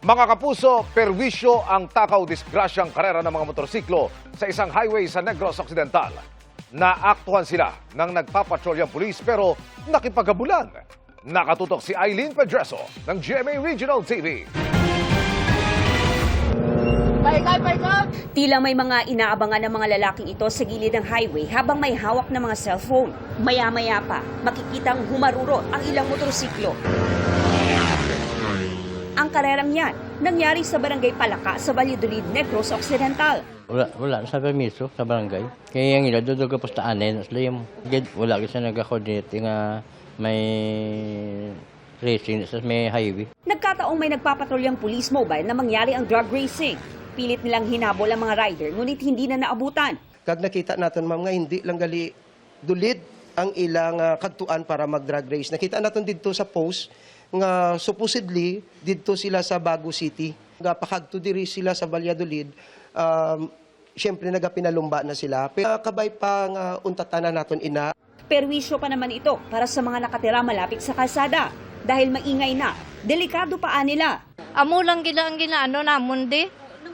Mga kapuso, perwisyo ang takaw disgrasyang karera ng mga motorsiklo sa isang highway sa Negros Occidental. Naaktuhan sila ng nagpapatrolyang pulis pero nakipaghabulan. Nakatutok si Eileen Pedreso ng GMA Regional TV. Tila may mga inaabangan ng mga lalaking ito sa gilid ng highway habang may hawak na mga cellphone. Maya-maya pa, makikitang humarurot ang ilang motorsiklo. Ang karerang yan, nangyari sa Barangay Palaka sa Valladolid, Negros Occidental. Wala sa permiso sa barangay. Kaya yung ila, doon ka postaanin. Wala kasi nag-coordinate nga may racing sa may highway. Nagkataong may nagpapatrolyang police mobile na mangyari ang drug racing. Pilit nilang hinabol ang mga rider, ngunit hindi na naabutan. Kag nakita natin ma'am nga hindi lang gali dulid ang ilang kadtuan para mag-drag race. Nakita natin dito sa post nga supposedly dito sila sa Bago City. Pakagto diri sila sa Valladolid. Siyempre nagapinalumba na sila. Pero kabay pa nga untatanan naton ina. Perwisyo pa naman ito para sa mga nakatira malapit sa kalsada. Dahil maingay na, delikado pa nila. Amo lang gila ang ginaano namon di.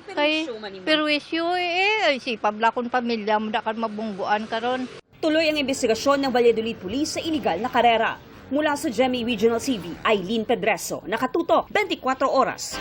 Kay perwisyo ay si pablakon pamilya mo dakan mabungguan karon. Tuloy ang investigasyon ng Valladolid Police sa iligal na karera. Mula sa GMA Regional TV, Eileen Pedreso, nakatutok 24 oras.